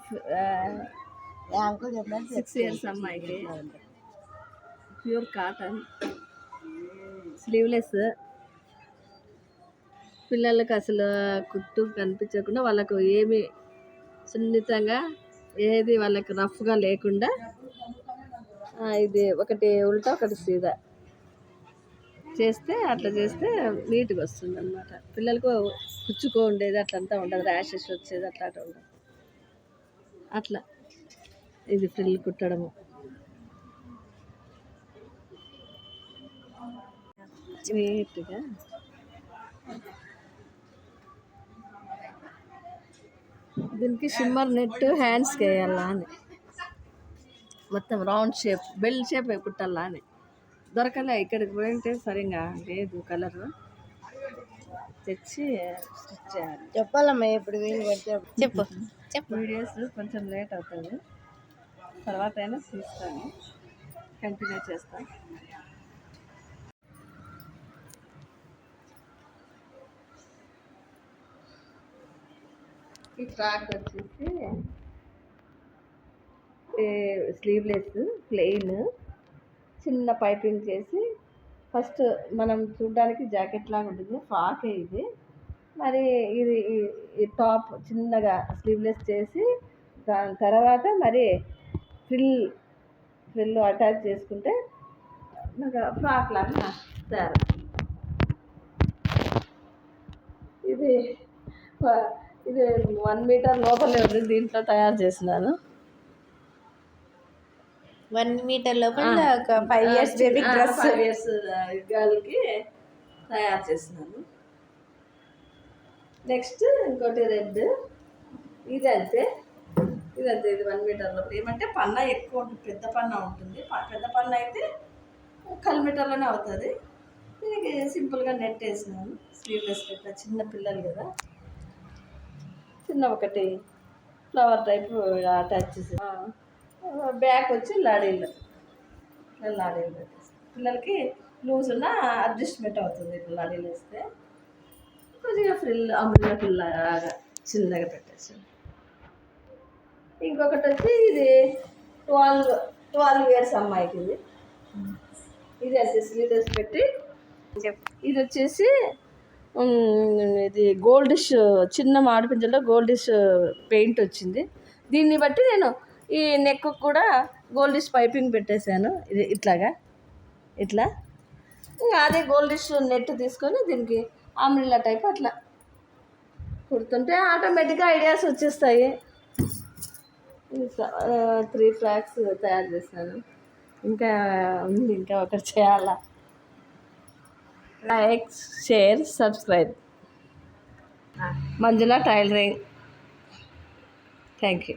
6 years అమ్మాయికి pure cotton sleeveless. పిల్లలకి అసలు కుట్టు కనిపించకుండా వాళ్ళకు ఏమి సున్నితంగా ఏది వాళ్ళకి రఫ్గా లేకుండా ఇది ఒకటి ఉల్టా ఒకటి సీదా చేస్తే అట్లా చేస్తే నీట్గా వస్తుంది అన్నమాట. పిల్లలకు కుచ్చుకో ఉండేది అట్లంతా ఉండదు, ర్యాషెస్ వచ్చేది అట్లా ఉండదు. అట్లా ఇది ఫ్రిల్ కుట్టడము. నీట్గా దీనికి షిమ్మర్ నెట్ హ్యాండ్స్కి వేయాలా అని, మొత్తం రౌండ్ షేప్ బెల్ షేప్ కుట్టాలా అని దొరకలే. ఇక్కడికి పోయింటే సరిగా లేదు కలరు, తెచ్చి స్టిచ్ చేయాలి. చెప్పాలమ్మా ఇప్పుడు చెప్పు. 2 days కొంచెం లేట్ అవుతుంది, తర్వాత అయినా తీస్తాను, కంటిన్యూ చేస్తాను. ఈ ఫ్రాక్ వచ్చేసి స్లీవ్లెస్ ప్లెయిన్, చిన్న పైపింగ్ చేసి ఫస్ట్ మనం చూడడానికి జాకెట్ లాగా ఉంటుంది, ఫ్రాకే ఇది. మరి ఇది ఈ టాప్ చిన్నగా స్లీవ్లెస్ చేసి దాని తర్వాత మరి ఫ్రిల్ అటాచ్ చేసుకుంటే నాకు ఫ్రాక్ లాగా తయారు. ఇది 1 మీటర్ లోపలే ఉంది, దీంట్లో తయారు చేసినాను. 1 మీటర్ లోపల ఒక 5 years బేబీ డ్రెస్, 5 years గర్ల్కి తయారు చేసినాను. నెక్స్ట్ ఇంకోటి రెడ్, ఇదంతే ఇది 1 మీటర్ లోపల. ఏమంటే పన్న ఎక్కువ ఉంటుంది, పెద్ద పన్న ఉంటుంది. పెద్ద పన్న అయితే 1 మీటర్లోనే అవుతుంది. దీనికి సింపుల్గా నెట్ వేసినాను, స్లీవ్లెస్ పెట్టిన. చిన్న పిల్లలు కదా, చిన్న ఒకటి ఫ్లవర్ టైప్ అటాచ్ చేసి, బ్యాక్ వచ్చి లాడీలు పెట్టేస్తాను. పిల్లలకి లూజ్ ఉన్న అడ్జస్ట్మెంట్ అవుతుంది ఇట్లా లాడీలు వేస్తే. కొద్దిగా ఫ్రిల్ అమ్ముల పిల్లగా చిన్నగా పెట్టేసాను. ఇంకొకటి వచ్చి ఇది 12 years అమ్మాయికి ఇది అయితే స్లీవ్లెస్ పెట్టి. ఇది వచ్చేసి ఇది గోల్డిష్, చిన్న మాడిపింజల్లో గోల్డిష్ పెయింట్ వచ్చింది. దీన్ని బట్టి నేను ఈ నెక్ కూడా గోల్డిష్ పైపింగ్ పెట్టేశాను. ఇది ఇట్లా ఇంకా అదే గోల్డిష్ నెట్ తీసుకొని దీనికి ఆమ్రిల్లా టైప్ అట్లా కుడుతుంటే ఆటోమేటిక్గా ఐడియాస్ వచ్చేస్తాయి. 3 ఫ్రాక్స్ తయారు చేశాను. ఇంకా ఉంది, ఇంకా ఒకటి చేయాలా. Like, share, subscribe. Manjula tailoring. Thank you.